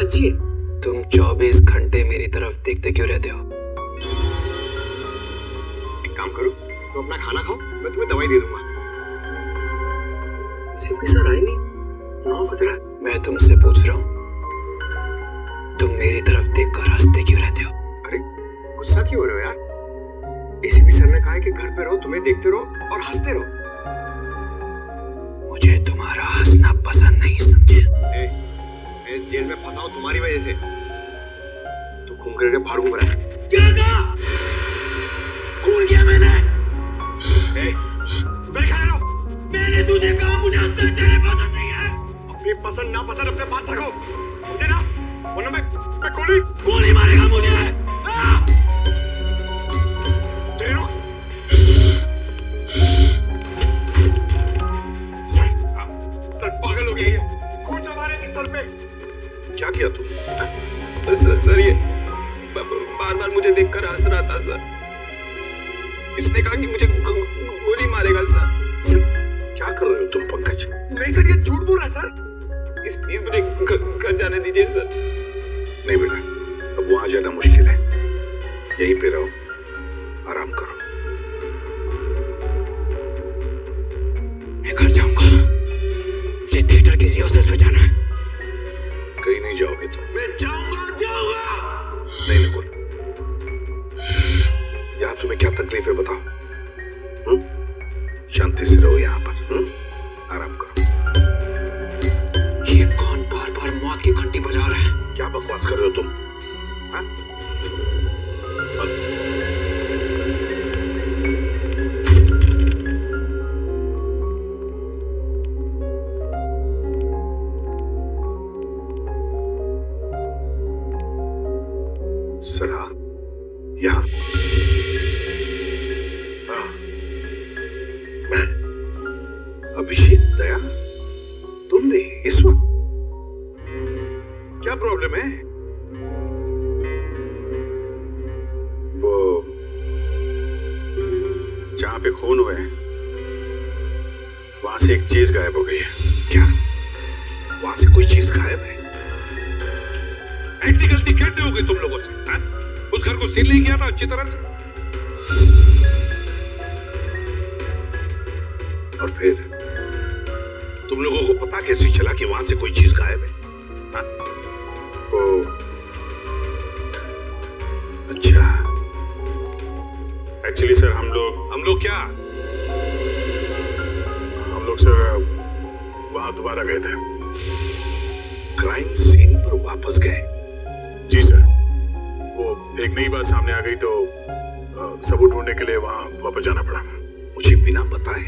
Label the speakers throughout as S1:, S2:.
S1: अच्छी है।
S2: तुम 24 घंटे मेरी तरफ देखते क्यों रहते हो?
S1: एक काम करो, तुम अपना खाना खाओ, मैं तुम्हें दवाई दे दूंगा। सीपी सर आए नहीं, 9 बज रहा है।
S2: मैं तुमसे पूछ रहा हूँ, तुम मेरी तरफ देखकर हंसते क्यों रहते हो?
S1: अरे गुस्सा क्यों हो रहे हो यार? एसीपी सर ने कहा है कि घर पे रहो, तुम्हें देखते रहो और हंसते रहो।
S2: मुझे तुम्हारा हंसना पसंद नहीं, समझे?
S1: मैं इस जेल में फंसा हूं तुम्हारी वजह से। तू घूम करके बाहर घूम रहा है।
S3: क्या कहा? खून किया मैंने।
S1: बैठे रहो।
S3: मैंने तुझे कहा मुझे हंसना तेरे पसंद नहीं है।
S1: अपनी पसंद ना पसंद अपने पास रखो, समझे ना? वरना मैं गोली
S3: मारेगा मुझे।
S1: तेरे रुक। सर पागल हो गया ये, खून जमा रहे सर पे।
S4: क्या किया तू?
S2: सर ये बार बार मुझे देखकर हंस रहा था सर। इसने कहा कि मुझे गोली मारेगा सर।
S4: क्या कर रहे हो तुम पंकज?
S1: नहीं सर, ये झूठ बोल रहा है सर।
S2: इस प्लीज मुझे घर जाने दीजिए सर।
S4: नहीं बेटा, अब वहां जाना मुश्किल है, यहीं पे रहो, आराम करो।
S2: मैं घर जाऊंगा, मुझे थिएटर की रिहर्सल पे जाना है।
S4: कहीं नहीं जाओगे तुम।
S3: मैं जाऊंगा।
S4: नहीं नकुल, यहाँ तुम्हें क्या तकलीफ है बताओ? शांति से रहो यहाँ पर, आराम करो।
S2: ये कौन बार बार मौत की घंटी बजा रहा है?
S4: क्या बकवास कर रहे हो तुम? हाँ? सरा, यहाँ मैं अभिषेक दया, तुमने इस वक्त क्या प्रॉब्लम है?
S5: वो जहां पे खून हुए हैं वहां से एक चीज गायब हो गई है।
S4: क्या वहां से कोई चीज गायब है?
S5: ऐसी गलती कैसे हो गई तुम लोगों से? हा? उस घर को सील नहीं किया था अच्छी तरह से?
S4: और फिर तुम लोगों को पता कैसे चला कि वहां से कोई चीज गायब है? हा?
S5: वो
S4: अच्छा,
S5: एक्चुअली सर हम लोग क्या? हम लोग सर वहां दोबारा गए थे।
S4: क्राइम सीन पर वापस गए?
S5: जी सर, वो एक नई बात सामने आ गई तो सबूत ढूंढने के लिए वहां वापस जाना पड़ा।
S4: मुझे बिना बताए?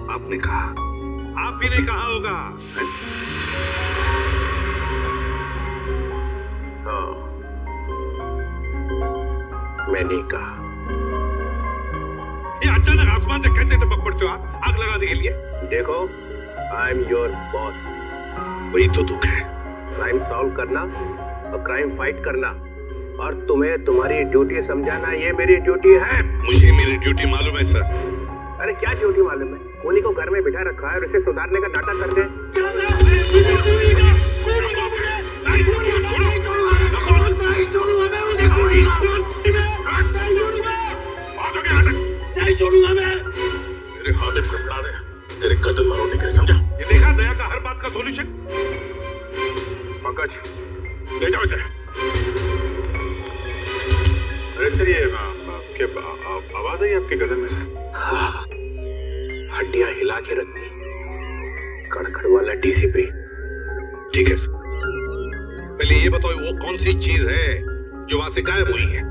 S4: आपने कहा?
S5: आप ही ने कहा होगा।
S4: हाँ, मैंने कहा।
S5: ये अचानक आसमान से कैसे टपक पड़ते हो आप आग लगाने के लिए?
S6: देखो, आई एम योर बॉस।
S4: वही तो दुख है।
S6: क्राइम सॉल्व करना और क्राइम फाइट करना, और तुम्हें तुम्हारी ड्यूटी समझाना, ये मेरी ड्यूटी है।
S5: मुझे मेरी ड्यूटी मालूम है सर।
S6: अरे क्या ड्यूटी मालूम है? कोनी को घर में बिठा रखा है और इसे सुधारने का नाटक करते हैं।
S3: नहीं छोड़ूंगा मैं।
S5: मेरे हाथ में फड़फड़ा रहे, तेरे कदम मरोड़ने के लिए, समझा? ये देखा दया का हर बात का सॉल्यूशन? पंकज, ले जाओ इसे। अरे सर, ये आवाज आई आपके गर्दन में से?
S6: हाँ, हड्डियां हिला के रख दी। कड़कड़ वाला डीसीपी।
S4: ठीक है,
S5: पहले ये बताओ वो कौन सी चीज है जो वहां से गायब हुई है?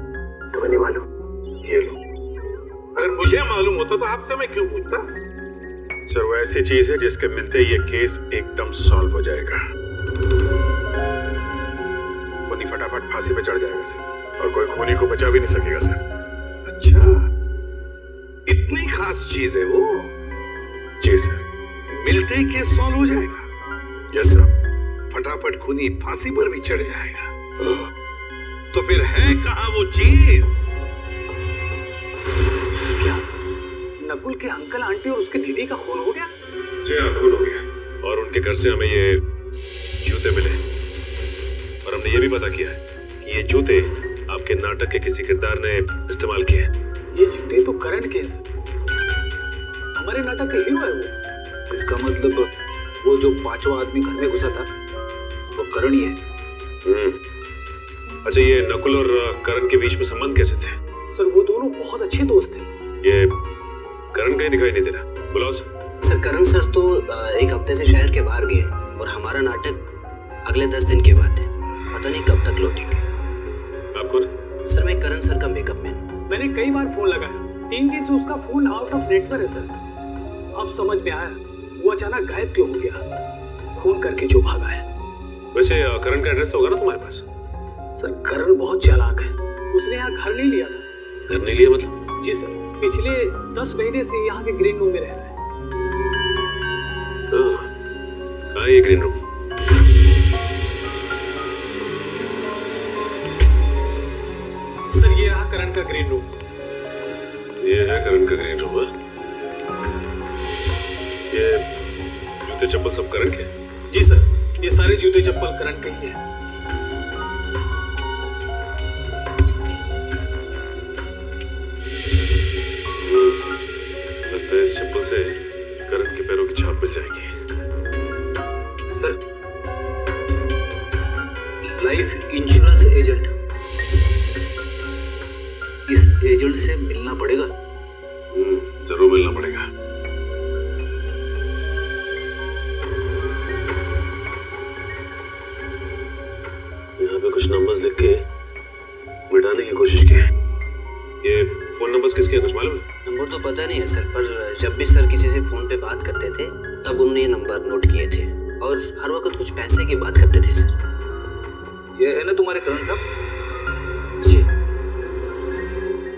S6: तुम्हें नहीं मालूम?
S4: ये लो।
S5: अगर मुझे मालूम होता तो आपसे मैं क्यों पूछता? सर, वो ऐसी चीज है जिसके मिलते ही ये केस एकदम सॉल्व हो जाएगा। खूनी फटाफट फांसी पे चढ़ जाएगा सर, और कोई खूनी को बचा भी नहीं सकेगा सर।
S4: अच्छा, इतनी खास चीज है वो?
S5: जी सर।
S4: मिलते ही केस सॉल्व हो जाएगा?
S5: Yes sir.
S4: फटाफट खूनी फांसी पर भी चढ़ जाएगा। तो फिर है कहां वो चीज?
S2: क्या
S6: नकुल के अंकल आंटी और उसके दीदी का खून हो गया?
S5: जी हाँ, खून हो गया और उनके घर से हमें ये जूते मिले और हमने ये भी पता किया है कि ये जूते आपके नाटक के किसी किरदार ने इस्तेमाल किए हैं।
S6: ये जूते तो करण के हैं सर, हमारे नाटक का हीरो है वो।
S7: इसका मतलब वो जो पांचवा आदमी घर में घुसा था वो करण ही है।
S5: अच्छा, ये नकुल और करण के बीच में संबंध कैसे थे?
S6: सर वो दोनों बहुत अच्छे दोस्त थे।
S5: ये करण कहीं दिखाई नहीं दे रहा, बुलाओ
S8: सर। करण सर तो एक हफ्ते से शहर के बाहर गए और हमारा नाटक अगले 10 दिन के बाद है, पता नहीं कब तक लौटेंगे।
S5: आप कौन?
S8: सर मैं करण सर का मेकअप मैन हूँ।
S6: मैंने कई बार फोन लगाया, 3 दिन से उसका फोन आउट ऑफ नेटवर्क है सर। अब समझ में आया वो अचानक गायब क्यों हो गया, फोन करके जो भागा है।
S5: वैसे करण का एड्रेस होगा ना तुम्हारे पास?
S6: सर करण बहुत चालाक है, उसने यहाँ घर नहीं लिया था।
S5: घर नहीं लिया मतलब?
S6: जी सर, पिछले 10 महीने से यहाँ के ग्रीन रूम में रह रहा है।
S5: कहाँ है ये ग्रीन रूम?
S6: सर ये रहा करण का ग्रीन रूम।
S5: ये है करण का ग्रीन रूम। ये जूते चप्पल सब करण के?
S6: जी सर, ये सारे जूते चप्पल करण के ही हैं।
S5: लगता है इस चप्पल से करण के पैरों की छाप मिल जाएगी।
S7: सर लाइफ इंश्योरेंस एजेंट, इस एजेंट से मिलना पड़ेगा।
S5: जरूर मिलना पड़ेगा। यहाँ पे कुछ नंबर्स लिख के मिटाने की कोशिश की। ये फोन नंबर्स किसके हैं, कुछ मालूम है?
S8: नंबर तो पता नहीं है सर, पर जब भी सर किसी से फोन पे बात करते थे तब उन्होंने ये नंबर नोट किए थे और हर वक्त कुछ पैसे की बात करते थे सर।
S7: ये है ना तुम्हारे करण साहब?
S8: जी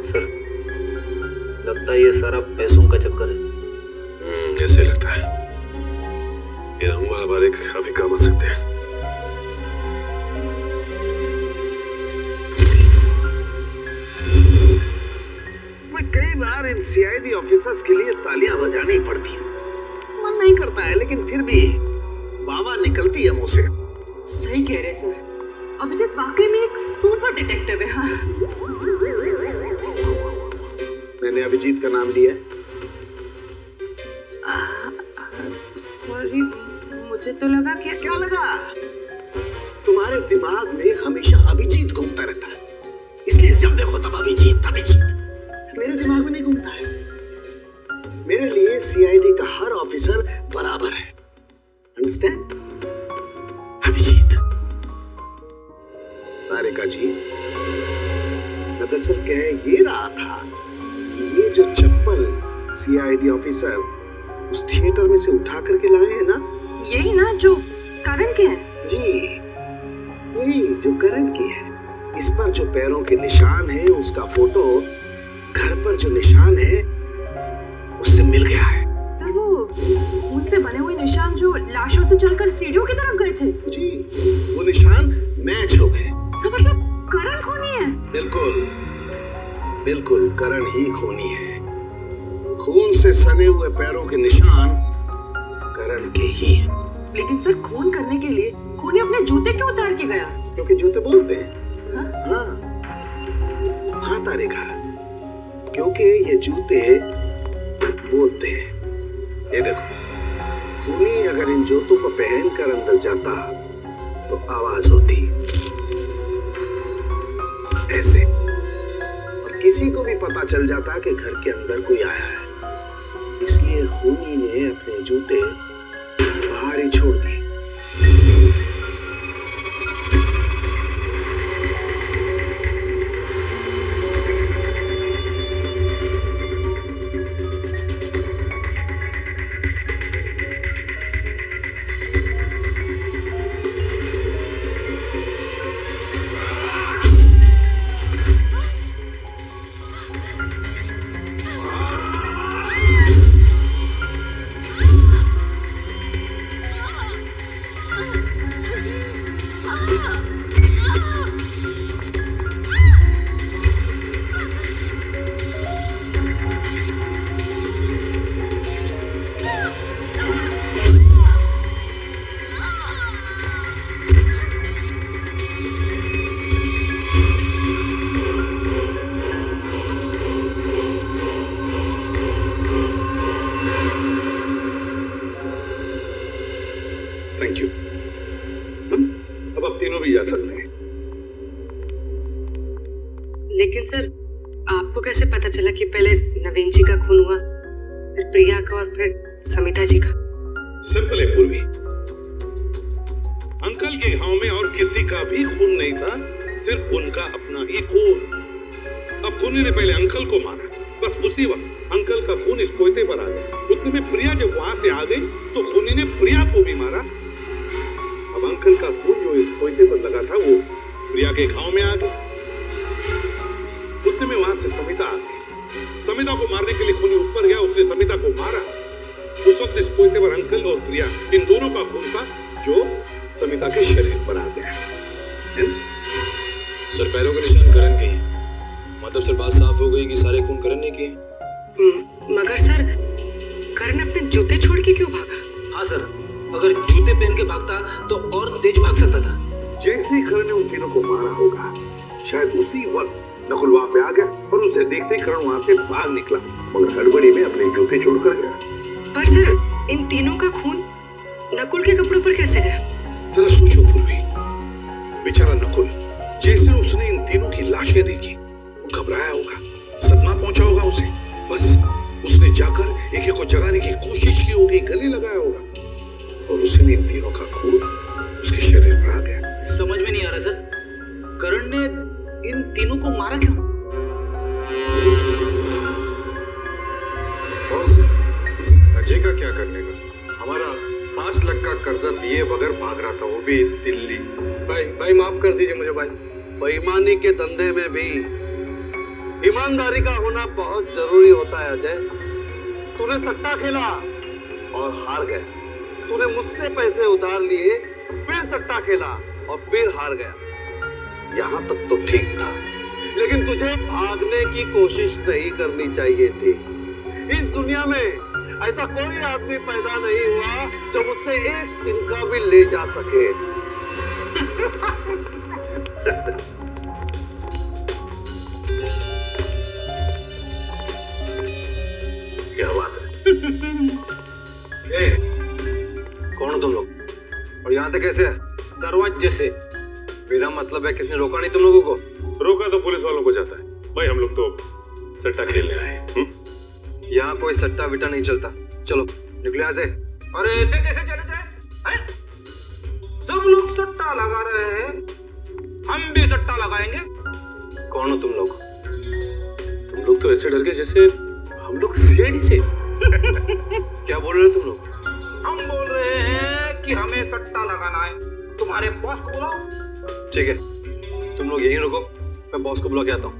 S7: सर लगता है ये सारा पैसों का चक्कर है।
S5: ऐसे लगता है। ये हम हमारे काफी काम आ सकते हैं।
S4: कई बार इन सीआईडी ऑफिसर्स के लिए तालियां बजानी पड़ती हैं। मन नहीं करता है लेकिन फिर भी बाबा निकलती है मुंह से।
S9: सही कह रहे सर, अभिजीत वाकई में एक सुपर डिटेक्टिव है। हाँ।
S4: मैंने अभिजीत का नाम लिया।
S9: सॉरी, मुझे तो लगा
S4: क्या लगा? तुम्हारे दिमाग में हमेशा अभिजीत घूमता रहता है, इसलिए जब देखो तब अभिजीत अभिजीत। मेरे दिमाग में नहीं घूमता है। मेरे लिए सीआईडी का हर ऑफिसर बराबर है, अंडरस्टैंड? अभिजीत। तारिका जी, मैं दरअसल कह ये रहा था कि ये जो चप्पल सीआईडी ऑफिसर उस थिएटर में से उठा करके लाए हैं ना,
S9: यही ना जो करण के हैं?
S4: जी यही जो करण की है। इस पर जो पैरों के निशान हैं उसका फोटो घर पर जो निशान है उससे मिल गया है।
S9: सर वो उनसे बने हुए निशान जो लाशों से चलकर सीढ़ियों की तरफ गए थे?
S4: जी वो निशान मैच हो गए।
S9: तो मतलब करण खूनी है?
S4: बिल्कुल बिल्कुल, करण ही खूनी है। खून से सने हुए पैरों के निशान करण के ही हैं।
S9: लेकिन सर खून करने के लिए खूनी अपने जूते क्यों उतार के गया?
S4: क्योंकि जूते बोलते हैं। हाँ हाँ तारिका, क्योंकि ये जूते बोलते हैं। ये देखो, खूनी अगर इन जूतों को पहनकर अंदर जाता तो आवाज होती ऐसे, और किसी को भी पता चल जाता कि घर के अंदर कोई आया है। इसलिए खूनी ने अपने जूते बाहर ही छोड़ दिए। Thank you. अब आप तीनों भी जा सकते हैं।
S10: लेकिन सर, आपको कैसे पता चला कि पहले नवीन जी का खून हुआ, फिर प्रिया का और फिर समिता जी का?
S4: सिंपल है पूर्वी, अंकल के गांव में और किसी का भी खून नहीं था, सिर्फ उनका अपना ही खून। अब खूनी ने पहले अंकल को मारा, बस उसी वक्त अंकल का खून इस कोयते पर आ गया। उतने में प्रिया जब वहां से आ गई तो खूनी ने प्रिया को भी मारा। अब अंकल का खून जो इस कोयते पर लगा था वो प्रिया के गांव में आ गया। उतने में वहां से समिता आ गई। समिता को मारने के लिए खूनी ऊपर गया, उसने समिता को मारा। उस वक्त इस कोयते पर अंकल और प्रिया इन दोनों का खून था जो समिता के शरीर पर आ गया।
S2: सर, पैरों के निशान करण के हैं। मतलब सर, बात साफ हो गई कि सारे खून करण ने किए।
S10: मगर सर, करण अपने जूते छोड़ के क्यों भागा?
S7: हाँ सर, अगर जूते पहन के भागता तो और तेज भाग सकता था।
S4: जैसे ही करण ने उन तीनों को मारा होगा, शायद उसी वक्त नकुल वहां पे आ गया और उसे देखते ही करण वहां से भाग निकला, मगर हड़बड़ी में अपने जूते छोड़कर गया।
S10: पर सर, इन तीनों का खून नकुल के कपड़ों पर कैसे गया?
S4: जरा सोचो पूर्वी, बेचारा नकुल, जैसे उसने इन तीनों की लाशें देखी वो घबराया होगा, सदमा पहुंचा होगा उसे। बस उसने जाकर एक एक को जगाने की कोशिश की होगी, गले लगाया होगा और उसने इन तीनों का खून उसके शरीर पर आ गया।
S7: समझ में नहीं आ रहा सर, करण ने इन तीनों को मारा क्यों?
S1: बॉस, इस अजय का क्या करने का? हमारा 5 लाख का कर्जा दिए बगैर भाग रहा था, वो भी दिल्ली।
S6: भाई माफ कर दीजिए मुझे भाई।
S11: बेईमानी के धंधे में भी ईमानदारी का होना बहुत जरूरी होता है अजय। तूने सट्टा खेला और हार गया। तूने मुझसे पैसे उधार लिए, फिर सट्टा खेला और फिर हार गया। यहाँ तक तो ठीक था, लेकिन तुझे भागने की कोशिश नहीं करनी चाहिए थी। इस दुनिया में ऐसा कोई आदमी पैदा नहीं हुआ जो मुझसे एक तिनका भी ले जा सके।
S5: क्या बात है?
S7: कौन हो तुम लोग
S1: और यहाँ तक कैसे?
S7: दरवाजे से।
S1: मेरा मतलब है किसने रोका नहीं तुम लोगों को?
S5: रोका तो पुलिस वालों को जाता है भाई, हम लोग तो सट्टा खेलने आए।
S1: यहाँ कोई सट्टा विटा नहीं चलता, चलो निकलो यहाँ से।
S11: अरे ऐसे कैसे चले जाए? सब लोग सट्टा लगा रहे हैं, हम भी सट्टा लगाएंगे।
S1: कौन हो तुम लोग?
S5: तुम लोग तो ऐसे डर गए जैसे हम लोग सीआईडी से।
S1: क्या बोल रहे हो तुम लोग?
S11: हम बोल रहे हैं कि हमें सट्टा लगाना है, तुम्हारे बॉस को बुलाओ।
S1: ठीक है, तुम लोग यहीं रुको, मैं बॉस को बुला के आता हूँ।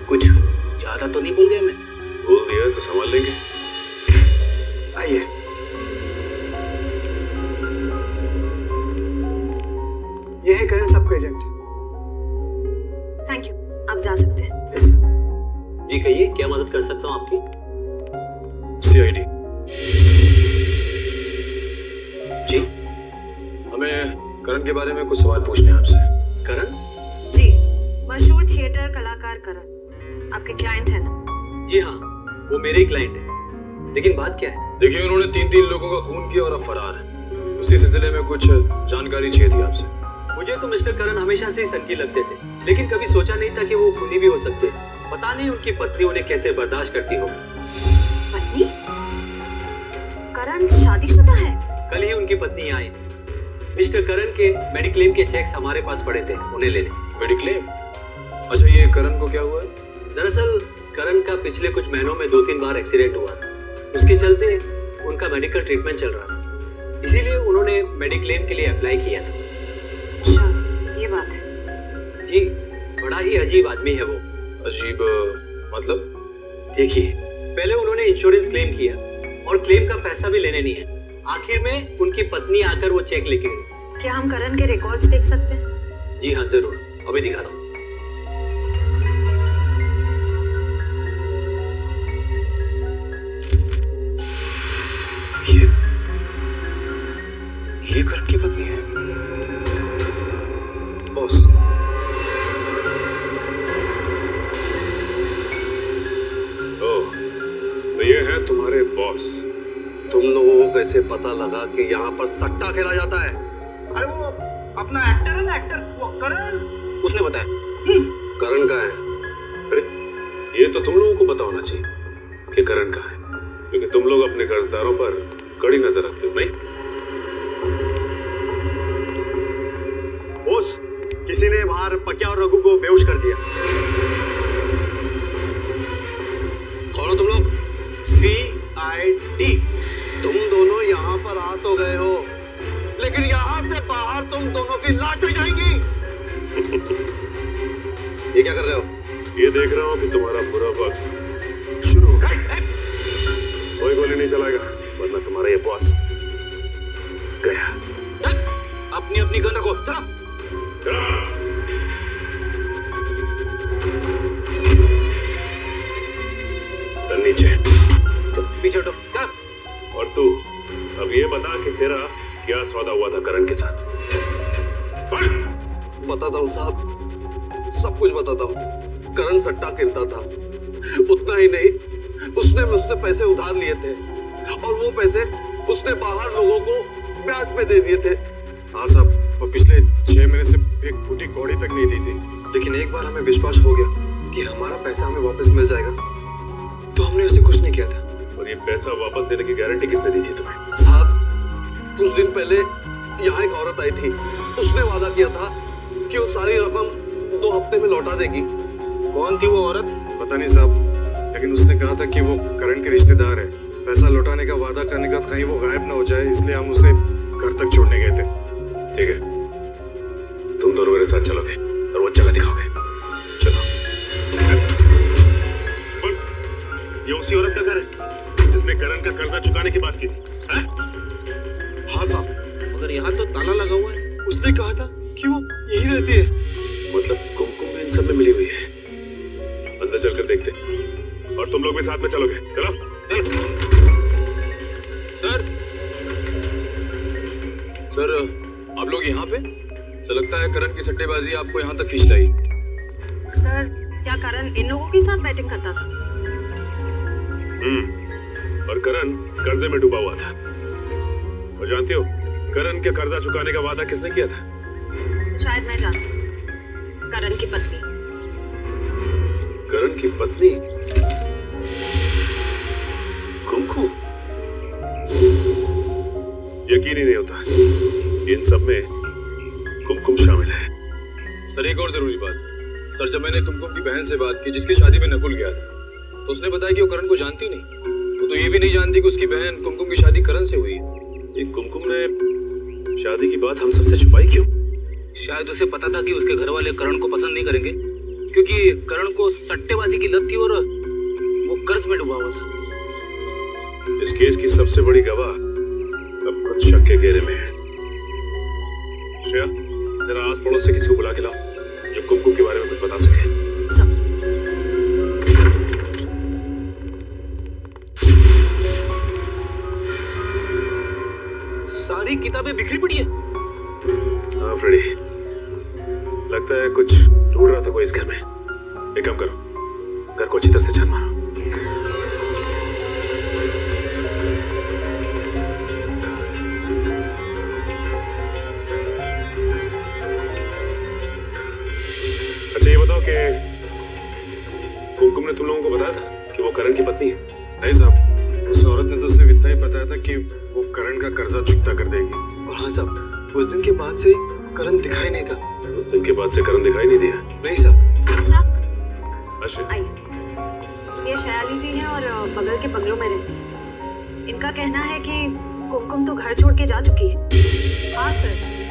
S7: कुछ ज्यादा तो नहीं बोल गया मैं?
S5: बोल दिया तो संभाल लेंगे।
S1: आइए।
S6: ये है करण सबका एजेंट।
S9: थैंक यू, आप जा सकते हैं।
S7: जी कहिए, क्या मदद कर सकता हूँ आपकी?
S5: सीआईडी
S7: जी,
S2: हमें करण के बारे में कुछ सवाल पूछने हैं आपसे।
S7: करण?
S9: जी, मशहूर थिएटर कलाकार करण आपके क्लाइंट है ना?
S7: जी हाँ, वो मेरे ही क्लाइंट है। लेकिन बात क्या है?
S2: देखिए, उन्होंने 3 लोगों का खून किया और अब फरार है। उसी सिलसिले में कुछ जानकारी चाहिए थी आपसे।
S7: मुझे तो मिस्टर करण हमेशा से ही संकी लगते थे, लेकिन कभी सोचा नहीं था कि वो खूनी भी हो सकते। पता नहीं उनकी पत्नी उन्हें कैसे बर्दाश्त करती होगी।
S9: पत्नी? करण शादीशुदा है?
S7: कल ही उनकी पत्नी यहाँ आई थी। मिस्टर करण के मेडिक्लेम के चेक्स हमारे पास पड़े थे, उन्हें लेने।
S2: मेडिक्लेम? अच्छा, ये करण को क्या हुआ है?
S7: दरअसल करण का पिछले कुछ महीनों में 2-3 बार एक्सीडेंट हुआ था। उसके चलते उनका मेडिकल ट्रीटमेंट चल रहा था, इसीलिए उन्होंने मेडिक्लेम के लिए अप्लाई किया था।
S9: अच्छा, ये बात है।
S7: जी, बड़ा ही अजीब आदमी है वो।
S2: अजीब मतलब?
S7: देखिए, पहले उन्होंने इंश्योरेंस क्लेम किया और क्लेम का पैसा भी लेने नहीं है। आखिर में उनकी पत्नी आकर वो चेक लेके गई।
S9: क्या हम करण के रिकॉर्ड्स देख सकते हैं?
S7: जी हाँ, जरूर, अभी दिखा रहा हूँ।
S1: ये करण की पत्नी है। बॉस,
S5: तो ये है तुम्हारे बॉस।
S11: तुम लोगों को कैसे पता लगा कि यहाँ पर सट्टा खेला जाता है?
S6: अरे वो अपना एक्टर है ना, एक्टर वो करण, उसने बताया।
S11: करण का है?
S5: अरे ये तो तुम लोगों को पता होना चाहिए कि करण का है, क्योंकि तुम लोग अपने कर्जदारों पर कड़ी नजर रखते हो, नहीं?
S7: बॉस, किसी ने बाहर पक्या और रघु को बेहोश कर दिया।
S11: कौन हो तुम लोग?
S6: CID।
S11: तुम दोनों यहाँ पर आ तो गए हो, लेकिन यहाँ से बाहर तुम दोनों की लाशें जाएंगी। ये क्या कर रहे हो?
S5: ये देख रहा हूँ कि तुम्हारा बुरा वक्त शुरू हो गया। कोई गोली नहीं चलाएगा, वरना तुम्हारा ये बॉस गया।
S6: अपनी अपनी गन रखो, चलो।
S5: चल नीचे,
S6: पीछे हटो, चल।
S5: और तू अब ये बता कि तेरा क्या सौदा हुआ था करण के साथ?
S11: बताता हूँ साहब, सब कुछ बताता हूँ। करण सट्टा खेलता था, उतना ही नहीं, उसने मुझसे पैसे उधार लिए थे और वो पैसे उसने बाहर लोगों को ब्याज पे दे दिए थे।
S1: हाँ साहब, वो पिछले 6 महीने से एक फूटी कौड़ी तक नहीं दी थी।
S2: लेकिन एक बार हमें विश्वास हो गया कि हमारा पैसा हमें वापस मिल जाएगा, तो हमने उसे कुछ नहीं किया था।
S5: और ये पैसा वापस देने की गारंटी किसने दी थी तुम्हें?
S11: साहब, कुछ दिन पहले यहाँ एक औरत आई थी, उसने वादा किया था कि वो सारी रकम 2 हफ्ते में लौटा देगी।
S6: कौन थी वो औरत?
S1: पता नहीं साहब, लेकिन उसने कहा था कि वो करण के रिश्तेदार है। पैसा लौटाने का वादा करने का कहीं वो गायब ना हो जाए, इसलिए हम उसे घर तक छोड़ने गए थे।
S5: ठीक है, तुम दोनों मेरे साथ चलोगे और वो जगह दिखाओगे। चलो। ये उसी औरत का घर है जिसने करण का कर्जा चुकाने की बात की थी?
S11: हाँ साहब, मगर यहाँ तो ताला लगा हुआ है। उसने कहा था कि वो यही रहती है।
S5: मतलब कुमकुम भी इन सब में मिली हुई है। अंदर चलकर देखते, और तुम लोग भी साथ में चलोगे। चलो।
S2: सर, आप लोग यहाँ पे? तो लगता है करण की सट्टेबाजी आपको यहाँ तक खींच लाई।
S9: सर, क्या करण इन लोगों के साथ बैटिंग करता था?
S5: और करण कर्जे में डूबा हुआ था। और जानती हो करण के कर्जा चुकाने का वादा किसने किया था?
S9: शायद मैं जानती हूँ, करण की पत्नी।
S5: करण की पत्नी? कुमकुम? यकीन ही नहीं होता इन सब में कुमकुम शामिल है।
S2: सर, एक और जरूरी बात। सर, जब मैंने कुमकुम की बहन से बात की जिसकी शादी में नकुल गया था, तो उसने बताया कि वो करण को जानती नहीं। वो तो ये भी नहीं जानती कि उसकी बहन कुमकुम की शादी करण से हुई है।
S5: ये कुमकुम ने शादी की बात हम सबसे छुपाई क्यों?
S7: शायद उसे पता था कि उसके घर वाले करण को पसंद नहीं करेंगे, क्योंकि करण को सट्टेबाजी की लत थी और वो कर्ज में डूबा हुआ था।
S5: इस केस की सबसे बड़ी गवाह अब खुद शक के घेरे में है। श्रेया, जरा आस पड़ोस से किसी को बुला के लाओ जो कुमकुम के बारे में कुछ बता सके।
S7: सारी किताबें बिखरी पड़ी है।
S5: हाँ फ्रेडी, लगता है कुछ ढूंढ रहा था कोई इस घर में। एक काम करो, घर को अच्छी तरह से छान मारो। अच्छा ये बताओ कि कुमकुम ने तुम लोगों को बताया था कि वो करण की पत्नी है?
S1: नहीं साहब, उस औरत ने तो सिर्फ इतना ही बताया था कि वो करण का कर्जा चुकता कर देगी।
S2: और हाँ साहब, उस दिन के बाद से करण दिखाई नहीं था।
S5: उस दिन के बाद से करण दिखाई नहीं दिया?
S2: नहीं साहब।
S5: अच्छा,
S9: ये शयाली जी हैं और बगल के बंगलों में रहती है। इनका कहना है कि कुमकुम तो घर छोड़ के जा चुकी है। हाँ सर,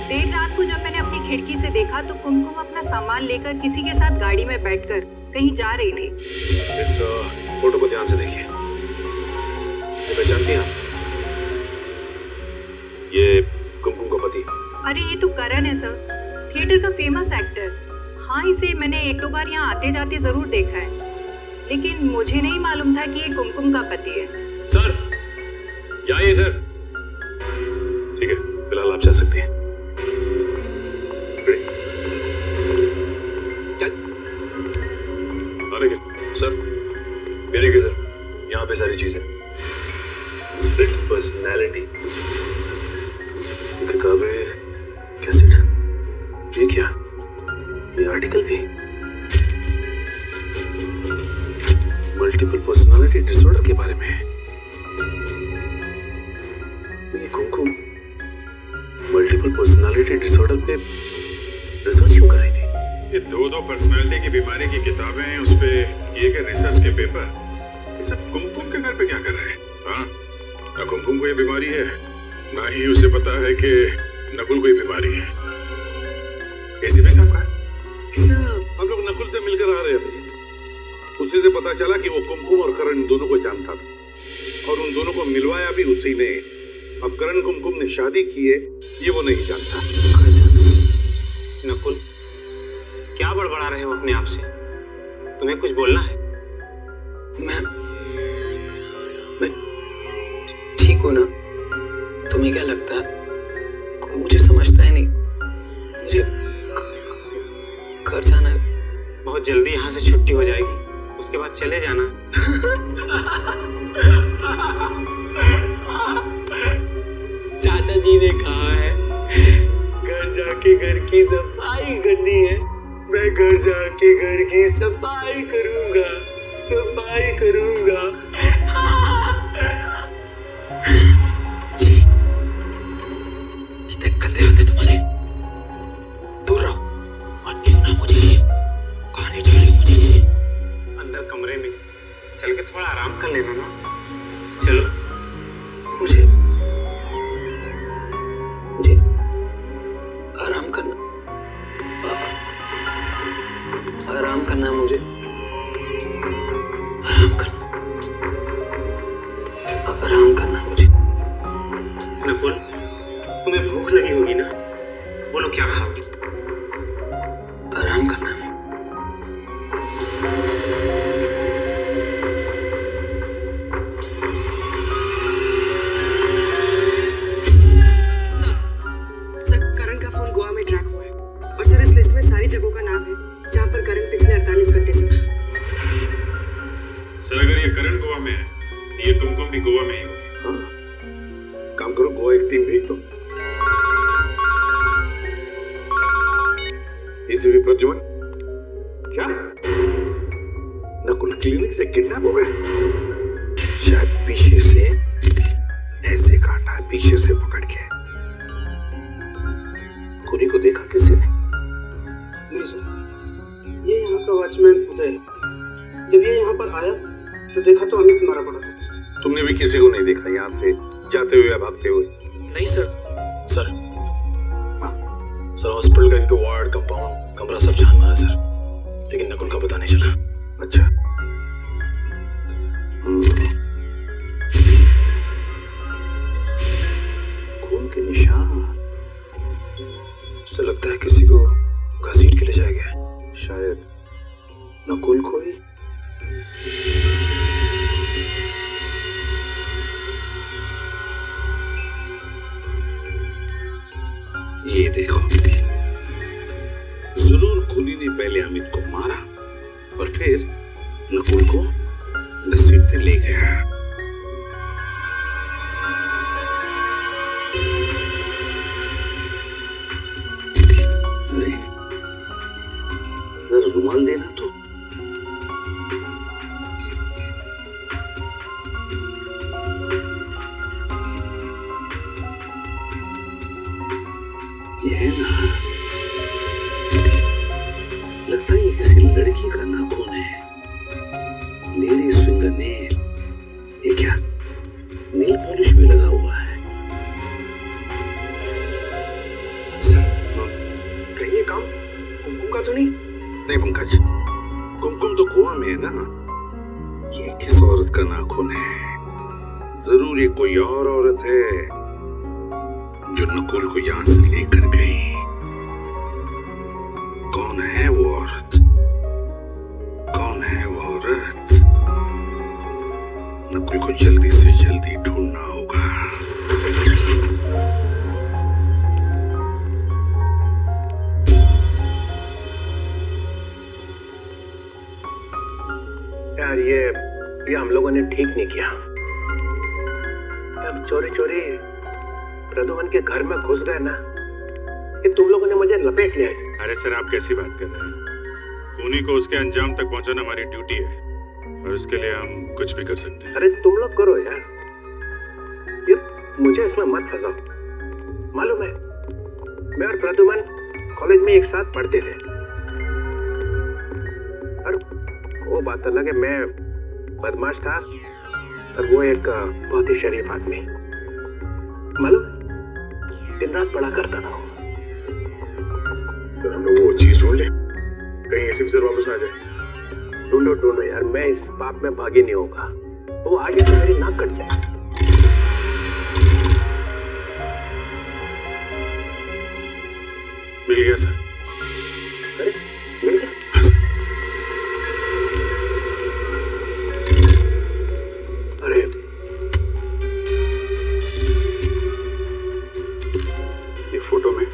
S9: देर रात को जब मैंने अपनी खिड़की से देखा तो कुमकुम अपना सामान लेकर किसी के साथ गाड़ी में बैठकर कहीं जा रही थी।
S5: इस फोटो को ध्यान से देखिए। पहचानती हैं आप? ये कुमकुम का पति।
S9: अरे ये तो करण है सर, थिएटर का फेमस एक्टर। हाँ, इसे मैंने 1-2 बार यहाँ आते जाते जरूर देखा है, लेकिन मुझे नहीं मालूम था कि ये कुमकुम का पति है।
S5: सर, यहाँ आइए सर। ठीक है, फिलहाल आप जा सकती हैं।
S2: सर, मेरे के सर, यहाँ पे सारी चीजें।
S5: बस पर्सनैलिटी, किताबें, कैसेट, ये क्या? ये आर्टिकल भी मल्टीपल पर्सनालिटी डिसऑर्डर के बारे में है। ये कुमकुम मल्टीपल पर्सनालिटी डिसऑर्डर पे रिसर्च क्यों कर रही थी?
S12: ये दो पर्सनालिटी की बीमारी की किताबें, उस पे किए गए रिसर्च के पेपर, ये सब कुमकुम के घर पे क्या कर रहे हैं? हाँ, ना कुमकुम को ये बीमारी है, ना ही उसे पता है कि नकुल को ये बीमारी है। एसीपी साहब का हम लोग नकुल से मिलकर आ रहे थे, उसी से पता चला कि वो कुमकुम और करण दोनों को जानता था और उन दोनों को मिलवाया भी उसी ने। अब करण कुमकुम ने शादी की है, ये वो नहीं जानता।
S7: नकुल, क्या बड़बड़ा रहे हो अपने आप से? तुम्हें कुछ बोलना है?
S6: मैं ठीक हूँ ना? तुम्हें क्या लगता है कोई मुझे समझता ही नहीं? मुझे घर जाना है।
S7: बहुत जल्दी यहाँ से छुट्टी हो जाएगी, उसके बाद चले जाना। चाचा जी ने कहा है घर जाके घर की सफाई करनी है। मैं घर जाके घर की सफाई करूंगा, सफाई करूंगा।
S6: कितने गंदे हाथ हैं तुम्हारे, दूर रहो, मत छूना मुझे, कहानी दे रही मुझे।
S7: अंदर कमरे में चल के थोड़ा आराम कर लेना ना। चलो।
S6: मुझे आराम करना, आराम करना, मुझे आराम करना, आराम करना मुझे।
S7: नकुल, तुम्हें भूख लगी होगी ना? बोलो क्या खाओगे?
S6: आराम करना।
S10: सर, करण का फोन गोवा में ट्रैक हुआ है और सर इस लिस्ट में सारी जगहों का नाम है जहां पर करण पिछले 48 घंटे से था।
S12: सर, अगर ये करण गोवा में है, ये कुमकुम भी गोवा में ही होगी। हाँ, काम करो, गोवा एक टीम भेज दो। एसीपी प्रद्युमन, क्या नकुल क्लिनिक से किडनैप हो गए? शायद पीछे से ऐसे काटा, पीछे से पकड़ के। खुनी को देखा किसी ने?
S6: नहीं सर, ये यहाँ का वॉचमैन उदय है। जब ये यहाँ पर आया तो देखा तो अमित मारा पड़ा था।
S12: तुमने भी किसी को नहीं देखा यहाँ से जाते हुए या भागते हुए?
S2: नहीं सर। सर हॉस्पिटल का एक वार्ड, कंपाउंड, कमरा सब जान मारा सर, लेकिन नकुल का पता नहीं चला।
S12: अच्छा। खून के निशान,
S2: से लगता है किसी को घसीट के ले जाया गया।
S12: शायद नकुल को ही।
S11: ये देखो, जरूर खूनी ने पहले अमित को मारा और फिर नकुल को घसीटते ले गया। अरे, जरा रुमाल देना तो। ये ना, लगता है ये किसी लड़की का नाखून है। Ladies finger nail. ये क्या, नेल पॉलिश भी लगा हुआ है? सर, कहीं ये काम कुमकुम का तो नहीं? नहीं पंकज, कुमकुम तो गोवा में है ना। ये किस औरत का नाखून है? जरूर ये कोई और औरत है जो नकुल को यहां से लेकर गई। कौन है वो औरत? कौन है वो औरत? नकुल को जल्दी से जल्दी ढूंढना होगा।
S5: यार, ये हम लोगों ने ठीक नहीं किया।
S7: जब चोरी चोरी प्रदुमन के घर में घुस गए ना कि तुम लोगों ने मुझे लपेट लिया।
S12: अरे सर, आप कैसी बात कर रहे हैं? खूनी को उसके अंजाम तक पहुंचाना हमारी ड्यूटी है और उसके लिए हम कुछ भी कर सकते हैं।
S7: अरे तुम लोग करो यार, ये मुझे इसमें मत फंसाओ। मालूम है, मैं और प्रदुमन कॉलेज में एक साथ पढ़ते थे और वो बात अलग है, मैं बदमाश था और वो एक बहुत ही शरीफ आदमी। मालूम, दिन रात पढ़ा करता था।
S12: सर, हम लोग वो चीज ढूंढ लें, कहीं एसीपी सर वापस आ जाए।
S7: ढूंढो यार, मैं इस पाप में भागी नहीं होगा। वो आगे तो मेरी नाक कट जाए।
S12: मिल गया सर।
S7: अरे मिल गया?
S12: हाँ सर।
S7: अरे
S12: ये फोटो में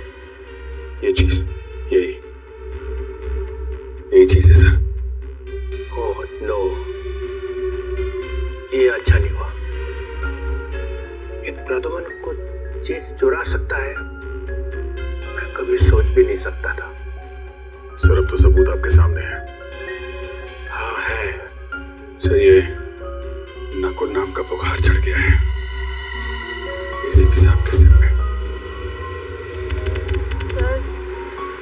S12: ये चीज, यही चीज है सर।
S7: ओह नो, ये अच्छा नहीं हुआ। ये प्रदुमन को चीज चुरा सकता है, मैं कभी सोच भी नहीं सकता था।
S12: सर, अब तो सबूत आपके सामने है।
S7: हाँ है
S12: सर, ये नकुल नाम का बुखार चढ़ गया है एसीपी साहब के सिर पे।
S9: सर,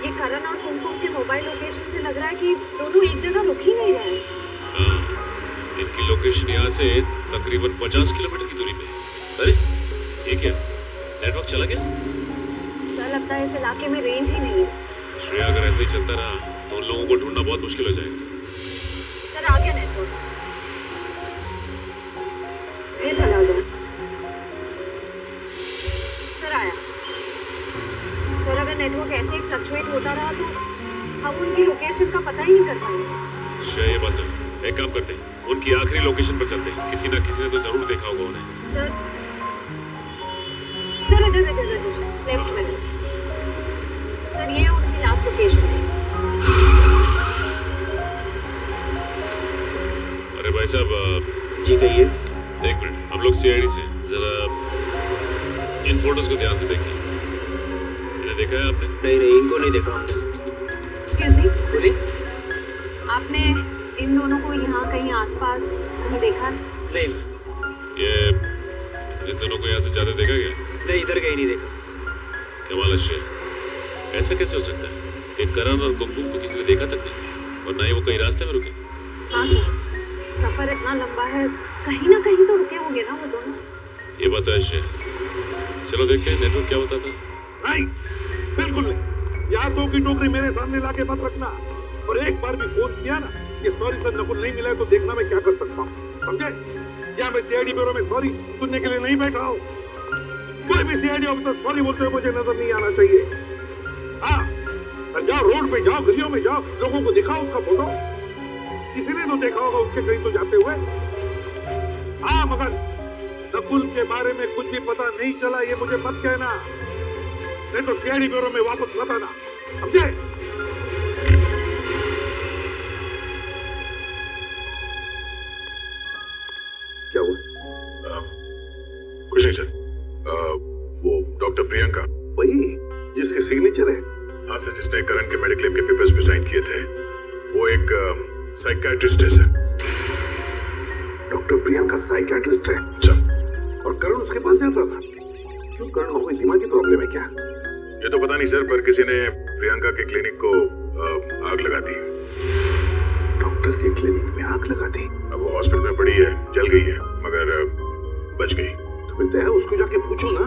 S9: ये करण और कुमकुम के मोबाइल लोकेशन से लग रहा है कि दोनों एक जगह रुक ही नहीं रहे हैं।
S5: हाँ, इनकी लोकेशन यहाँ से तकरीबन 50 किलोमीटर की दूरी पे। अरे ये क्या, नेटवर्क चला गया?
S9: सर, लगता है इस इलाके में रेंज ही नहीं है।
S5: श्रेया, अगर ऐसे ही चलता रहा तो उन लोगों को ढूंढना बहुत मुश्किल हो जाएगा।
S9: सर, आ गया नेटवर्क, फिर चला गया। सर, आया। सर, अगर नेटवर्क ऐसे ही फ्लक्चुएट होता रहा तो हम उनकी लोकेशन का पता ही नहीं कर पाएंगे।
S5: श्रेया, ये बात तो है। एक काम करते हैं, उनकी आखिरी लोकेशन पर चलते हैं। किसी ना किसी ने तो जरूर देखा होगा उन्हें।
S9: सर, इधर लेफ्ट में। सर, ये उनकी लास्ट लोकेशन है।
S5: अरे भाई साहब,
S8: जी कहिए।
S5: एक मिनट, हम लोग सीआईडी से जरा इन फोटोज को ध्यान से देखिए। इन्हें देखा है आपने?
S8: नहीं, इनको नहीं देखा हमने।
S9: एक्सक्यूज मी,
S8: बोलिए।
S9: आपने इन दोनों को यहाँ कहीं आसपास कहीं देखा?
S8: नहीं,
S5: ये इन दोनों को यहाँ से ज्यादा देखा गया?
S8: नहीं, इधर कहीं नहीं देखा।
S5: कमाल है श्रेया, ऐसा कैसे हो सकता है? एक करण और कुमकुम को किसी ने देखा तक नहीं, और ना ही वो कहीं रास्ते में रुके।
S9: हाँ सर, सफर इतना लंबा है, कहीं ना कहीं तो रुके होंगे ना वो दोनों।
S5: ये बता है श्रेया, चलो देखते हैं नेटवर्क क्या बताता है।
S11: नहीं, बिल्कुल नहीं। यहाँ 100 की टोकरी मेरे सामने लाके मत रखना। और एक बार भी फोन किया ना कि सॉरी सर, नकुल नहीं मिला है, तो देखना मैं क्या कर सकता हूँ, समझे? या मैं सीआईडी ब्यूरो में सॉरी सुनने के लिए नहीं बैठा हूँ। कोई भी सीआईडी ऑफिसर सॉरी बोलते हुए मुझे नजर नहीं आना चाहिए। हाँ, जाओ, रोड पे जाओ, गलियों में जाओ, लोगों को दिखाओ उसका फोटो। किसी ने तो देखा होगा उसके कहीं तो जाते हुए। हाँ, मगर नकुल के बारे में कुछ भी पता नहीं चला ये मुझे मत कहना, नहीं तो सीआईडी ब्यूरो में वापस मत आना, समझे?
S12: क्या हुआ? कुछ नहीं सर। वो डॉक्टर प्रियंका,
S11: वही जिसके सिग्नेचर है।
S12: हाँ सर, जिसने करण के मेडिक्लेम के पेपर्स पे साइन किए थे, वो एक साइकियाट्रिस्ट है सर।
S11: डॉक्टर प्रियंका साइकियाट्रिस्ट है?
S12: अच्छा।
S11: और करण उसके पास जाता था? क्यों, करण को कोई दिमागी प्रॉब्लम है क्या?
S12: ये तो पता नहीं सर, पर किसी ने प्रियंका के क्लिनिक को आग लगा दी।
S11: डॉक्टर के क्लिनिक में आग लगा दी?
S12: अब वो हॉस्पिटल में पड़ी है, जल गई है, मगर बच गई।
S11: तो फिर दया उसको जाके पूछो ना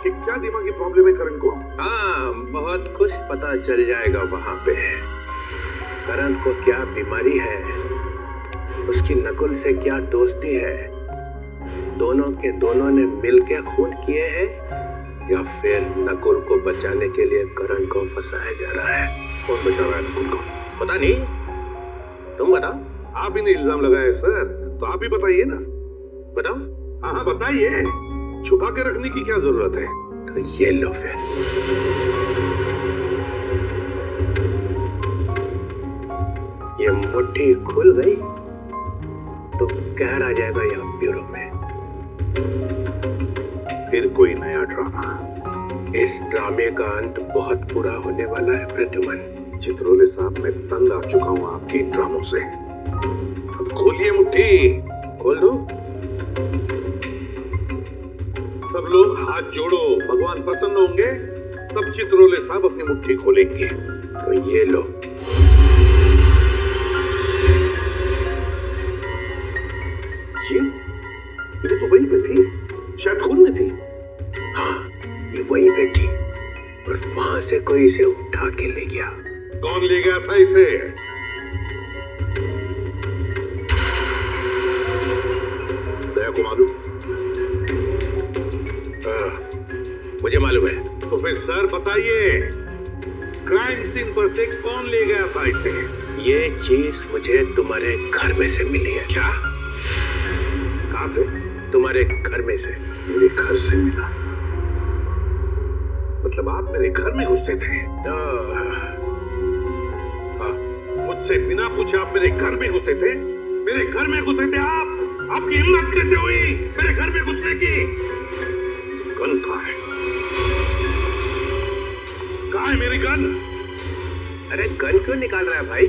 S11: कि क्या दिमागी प्रॉब्लम है करण को।
S7: हाँ, बहुत कुछ पता चल जाएगा वहां पे। करण को क्या बीमारी है, उसकी नकुल से क्या दोस्ती है, दोनों के दोनों ने मिलकर खून किए हैं, या फिर नकुल को बचाने के लिए करण को फंसाया जा रहा है।
S11: कौन बचा रहा है नकुल को?
S7: पता नहीं, तुम बताओ।
S11: आप ही ने इल्जाम लगाया सर, तो आप ही बताइए ना।
S7: बताओ।
S11: हाँ, बताइए, छुपा के रखने की क्या जरूरत है?
S7: तो ये लो फिर। ये मुट्ठी खुल गई तो कहर आ जाएगा यहाँ ब्यूरो में।
S12: फिर कोई नया ड्रामा। इस ड्रामे का अंत बहुत बुरा होने वाला है प्रद्युमन। चित्रोले साहब, मैं तंग आ चुका हूँ आपके इन ड्रामों से। अब खोलिए मुट्ठी, खोल दो। सब लोग हाथ जोड़ो, भगवान प्रसन्न होंगे तब चित्रोले साहब अपनी मुट्ठी खोलेंगे। तो ये लो। ये तो वहीं पे थी, शायद खून में थी।
S5: हाँ, ये वहीं पे थी और वहां से कोई इसे उठा के ले गया।
S12: कौन ले गया था इसे? दया को मालूम?
S5: मुझे मालूम है।
S12: तो फिर सर बताइए, क्राइम सीन पर से कौन ले गया था इसे?
S5: ये चीज मुझे तुम्हारे घर में से मिली है।
S12: क्या? कहां से?
S5: तुम्हारे घर में से।
S12: मेरे घर से मिला? मतलब आप मेरे घर में घुसे थे? मुझसे बिना पूछे आप मेरे घर में घुसे थे? मेरे घर में घुसे थे आप? आपकी हिम्मत कैसे हुई मेरे घर में घुसने की? गन कहाँ है? कहाँ है मेरी गन?
S5: अरे गन क्यों निकाल रहा है भाई?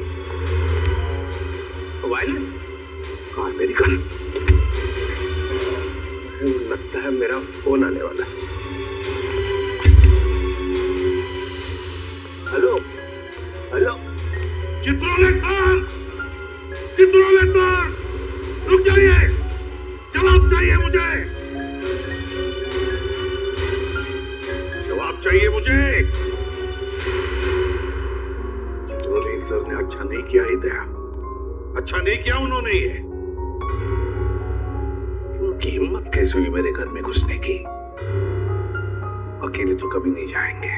S5: वायलेंस?
S12: कहाँ है मेरी गन?
S5: लगता है मेरा फोन आने वाला है। Hello hello,
S12: Chitrole sir, Chitrole sir, रुक जाइए, जवाब चाहिए मुझे, जवाब चाहिए मुझे। चित्रोले सर ने अच्छा नहीं किया ही दया, अच्छा नहीं किया उन्होंने। ये उनकी हिम्मत कैसे हुई मेरे घर में घुसने की? अकेले तो कभी नहीं जाएंगे,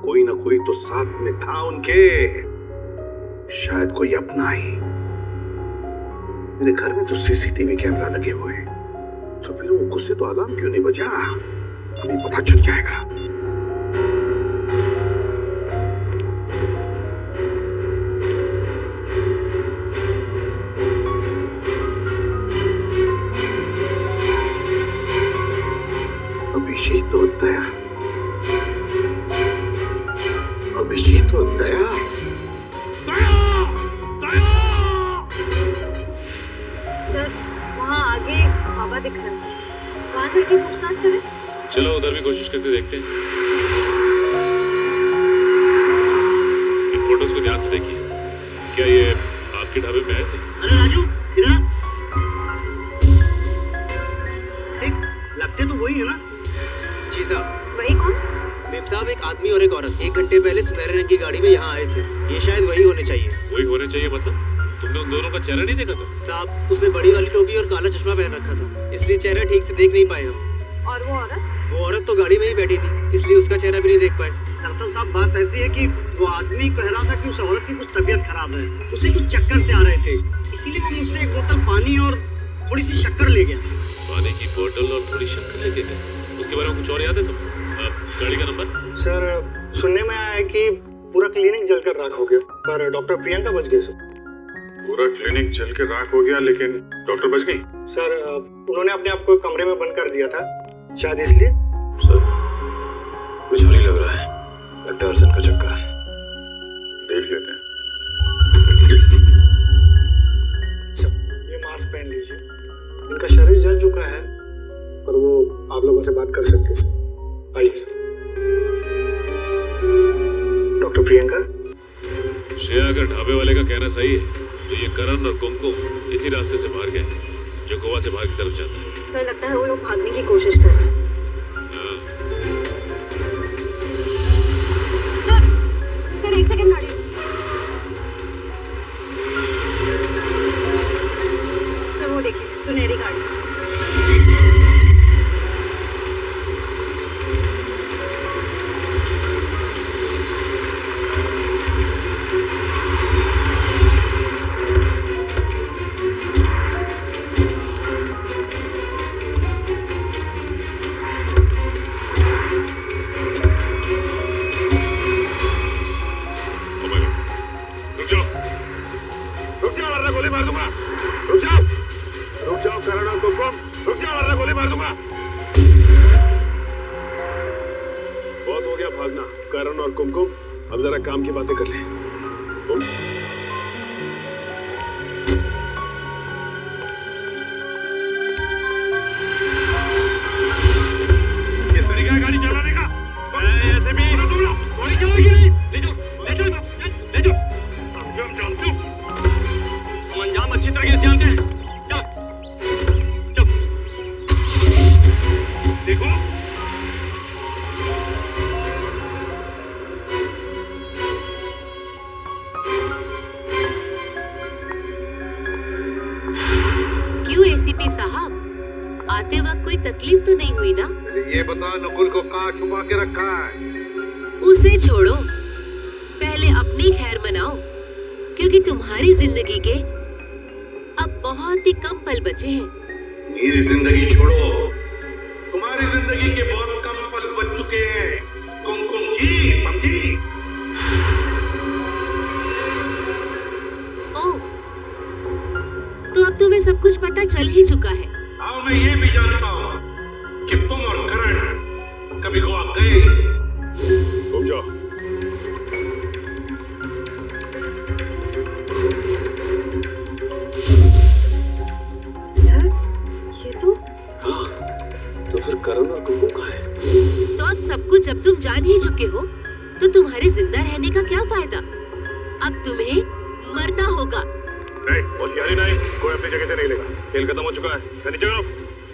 S12: कोई ना कोई तो साथ में था उनके, शायद कोई अपना ही। मेरे घर में तो सीसीटीवी कैमरा लगे हुए हैं, तो फिर वो घुसे तो अलार्म क्यों नहीं बजा? अभी पता चल जाएगा। अभिजीत और दया, अभिजीत और दया,
S9: सर वहाँ आगे बाबा दिख रहा है, वहाँ जाके पूछताछ करें।
S5: चलो उधर भी कोशिश करके देखते हैं। इन फोटोज को ध्यान से देखिए। क्या ये आपके ढाबे में आए थे?
S4: अरे राजू, इधर आ। देख, लगते तो वही है ना?
S6: जी साहब।
S9: वही कौन?
S6: मेम साहब, एक आदमी और एक औरत 1 घंटे पहले सुनहरे रंग की गाड़ी में यहाँ आए थे। ये शायद वही होने चाहिए।
S5: वही होने चाहिए मतलब? तुमने उन दोनों का चेहरा नहीं देखा था?
S6: साहब, उसने बड़ी वाली टोपी और काला चश्मा पहन रखा था, इसलिए चेहरा ठीक से देख नहीं पाए हम।
S9: और वो औरत?
S6: वो औरत तो गाड़ी में ही बैठी थी, इसलिए उसका चेहरा भी नहीं देख पाए।
S4: दरअसल साहब बात ऐसी है कि वो आदमी कह रहा था कि उस औरत की कुछ तबीयत खराब है, उसे कुछ चक्कर से आ रहे थे, इसीलिए वो मुझसे 1 बोतल पानी और थोड़ी सी शक्कर ले गया।
S5: पानी की बोतल और थोड़ी शक्कर लेके गए? उसके बारे में कुछ और याद है तुम? गाड़ी का नंबर?
S1: सर सुनने में आया है कि पूरा क्लिनिक जलकर राख हो गया, पर डॉक्टर प्रियंका बच गए सर।
S12: पूरा क्लिनिक जल के राख हो गया लेकिन डॉक्टर बच गई?
S1: सर उन्होंने अपने आप को एक कमरे में बंद कर दिया था, शायद इसलिए।
S2: सर कुछ और ही लग रहा है, लगता है अर्सन का चक्कर है।
S12: देख लेते हैं।
S1: सर ये मास्क पहन लीजिए, इनका शरीर जल चुका है पर वो आप लोगों से बात कर सकते हैं सर। आइए सर। डॉक्टर प्रियंका,
S5: श्रेया, अगर ढाबे वाले का कहना सही है तो ये करण और कुमकुम इसी रास्ते से बाहर गए जो गोवा से बाहर की तरफ जाता है।
S9: सर लगता है वो लोग भागने की कोशिश कर रहे हैं। सर 1 सेकंड गाड़ी। सर वो देखिए, सुनहरी गाड़ी।
S5: भागना। करण और कुमकुम अब जरा काम की बातें कर ले।
S12: ये तरीका है गाड़ी चलाने का? ऐसे भी गाड़ी चलाएगी नहीं। ले जाओ, ले जाओ, ले जाओ। हम जानते हो, हम अंजाम अच्छी तरीके से जानते हैं। चल, चल। देखो,
S13: क्यों एसीपी साहब, आते वक्त कोई तकलीफ तो नहीं हुई ना?
S11: ये बता, नकुल को कहाँ छुपा के रखा है?
S13: उसे छोड़ो, पहले अपनी खैर मनाओ, क्योंकि तुम्हारी जिंदगी के अब बहुत ही कम पल बचे हैं।
S12: मेरी जिंदगी छोड़ो, तुम्हारी जिंदगी के बहुत कम पल बच चुके हैं, कुमकुम जी, समझी?
S13: ओह, तो अब तुम्हें सब कुछ पता चल ही चुका है।
S12: हाँ, मैं ये भी जानता हूँ कि तुम और करण कभी गोवा गए।
S5: रुक जाओ।
S9: सर, ये तो
S5: हाँ, तो फिर करण और कुमकुम कहाँ है?
S13: तो अब सब कुछ जब तुम जान ही चुके हो, तो तुम्हारे जिंदा रहने का क्या फायदा? अब तुम्हें मरना होगा।
S5: नहीं, होशियारी नहीं, कोई अपनी जगह से नहीं लेगा। खेल खत्म हो चुका है, नीचे करो।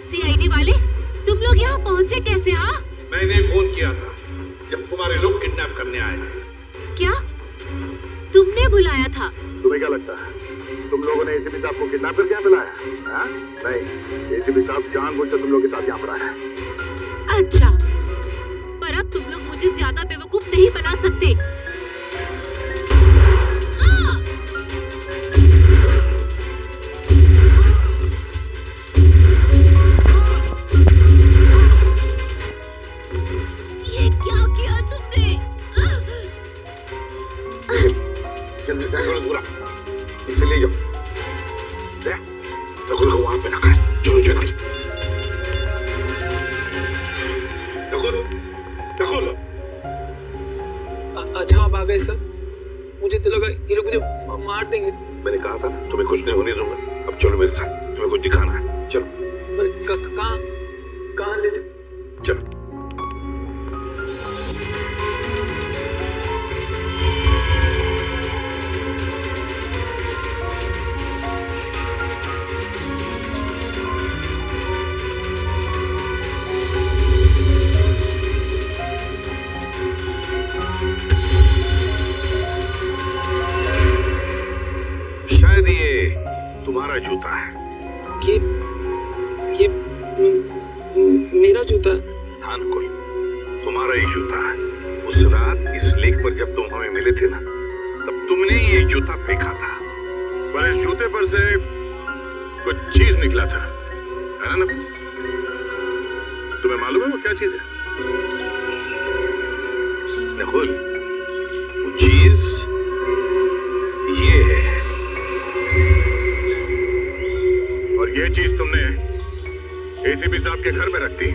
S13: सीआईडी वाले, तुम लोग यहाँ पहुँचे कैसे? हाँ,
S12: मैंने फोन किया था जब तुम्हारे लोग किडनैप करने आए।
S13: क्या तुमने बुलाया था?
S5: तुम्हें क्या लगता है तुम लोगों ने एसीपी साहब को किडनैप करके यहाँ बुलाया? हाँ? नहीं, एसीपी साहब जानबूझकर तुम लोग के साथ यहाँ पर आया है।
S13: अच्छा, पर अब तुम लोग मुझे ज्यादा बेवकूफ नहीं बना सकते। ये क्या किया तुमने?
S12: जल्दी से करो पूरा, इसे ले जाओ। नकुल को वहां पे रखा है, चलो जल्दी। नकुल, नकुल।
S6: अच्छा आप आ गए सर, मुझे तो लगा ये लोग मुझे मार देंगे।
S5: मैंने कहा था ना, तुम्हें कुछ नहीं होने दूंगा। अब चलो मेरे साथ, तुम्हें कुछ दिखाना है। चलो।
S6: कहाँ ले जाओ?
S5: चलो।
S12: शायद ये तुम्हारा जूता है।
S6: ये मेरा जूता?
S12: हाँ नकुल, तुम्हारा ही जूता है। उस रात इस लेक पर जब तुम हमें मिले थे ना, तब तुमने ये जूता फेंका था। पर इस जूते पर से कुछ चीज निकला था, है ना? तुम्हें मालूम है वो क्या चीज है? नकुल, वो चीज ये है। और ये चीज तुमने एसीपी साहब के घर में रख दी,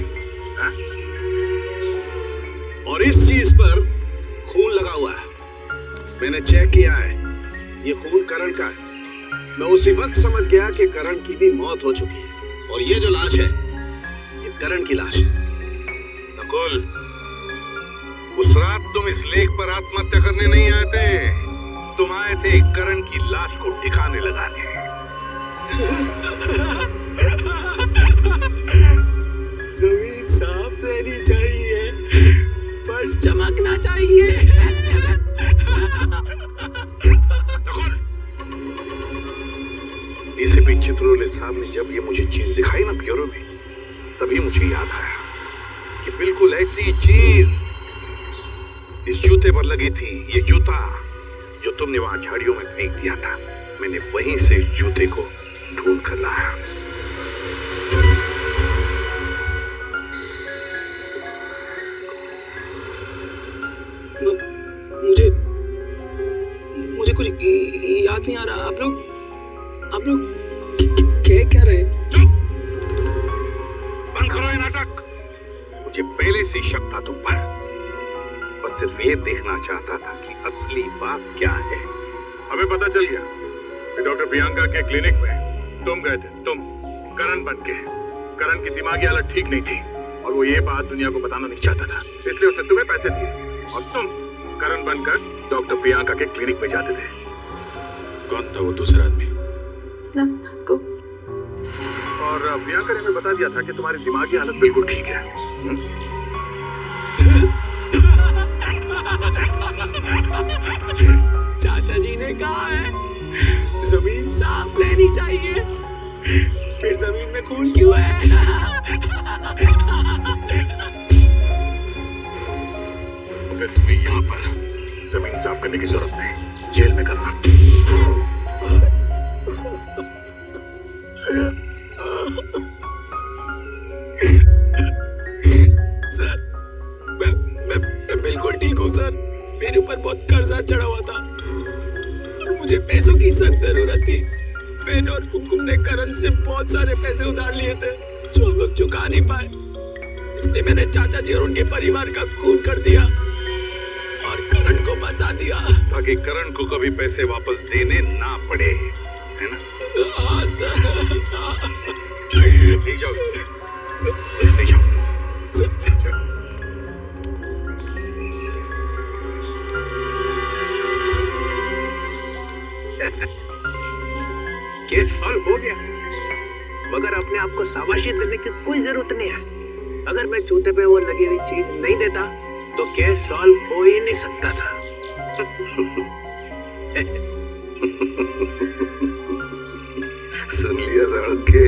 S12: हाँ? और इस चीज पर खून लगा हुआ है। मैंने चेक किया है, ये खून करण का है। मैं उसी वक्त समझ गया कि करण की भी मौत हो चुकी है। और ये जो लाश है, ये करण की लाश है। नकुल, उस रात तुम इस लेक पर आत्महत्या करने नहीं आए थे, तुम आए थे करण की लाश को ठिकाने लगाने।
S7: जमीन साफ रहनी चाहिए, फर्श चमकना चाहिए।
S12: डीसीपी चित्रोले साहब ने जब ये मुझे चीज दिखाई ना ब्यूरो में, तभी मुझे याद आया कि बिल्कुल ऐसी चीज इस जूते पर लगी थी। ये जूता जो तुमने वहां झाड़ियों में फेंक दिया था, मैंने वहीं से इस जूते को ढूंढ कर लाया।
S6: मुझे कुछ याद नहीं आ रहा। आप लोग क्या रहे?
S12: चुप! बंद करो ये नाटक। मुझे पहले से शक था तुम पर।
S11: बस सिर्फ ये देखना चाहता था कि असली बात क्या है।
S12: हमें पता चल गया कि डॉक्टर प्रियंका के क्लिनिक में तुम गए थे, तुम करण बन के। करण की दिमागी हालत ठीक नहीं थी और वो ये बात दुनिया को बताना नहीं चाहता था, इसलिए उसने तुम्हें पैसे दिए और तुम करण बनकर डॉक्टर प्रियंका के क्लिनिक में जाते थे।
S5: कौन था वो दूसरा आदमी?
S12: और प्रियंका ने हमें बता दिया था कि तुम्हारी दिमागी हालत बिल्कुल ठीक है।
S7: चाचा जी ने कहा है जमीन साफ रहनी चाहिए, फिर जमीन में खून क्यों है?
S12: फिर तुम्हें यहाँ पर जमीन साफ करने की जरूरत नहीं, जेल में करना।
S7: सर मैं बिल्कुल ठीक हूँ सर। मेरे ऊपर बहुत कर्जा चढ़ा हुआ था और मुझे पैसों की सख्त जरूरत थी। मैंने और कुमकुम ने करण से बहुत सारे पैसे उधार लिए थे जो हम लोग चुका नहीं पाए, इसलिए मैंने चाचा जी और उनके परिवार का खून कर दिया और करण को बचा दिया
S11: ताकि करण को कभी पैसे वापस देने ना पड़े, है ना?
S7: हाँ सर।
S11: ले जाओ, ले जाओ।
S8: केस सॉल्व हो गया, मगर अपने आप को शाबाशी देने की कोई जरूरत नहीं है। अगर मैं जूते पे वो लगी हुई चीज नहीं देता तो केस सॉल्व हो ही नहीं सकता था।
S11: सुन लिया सड़क के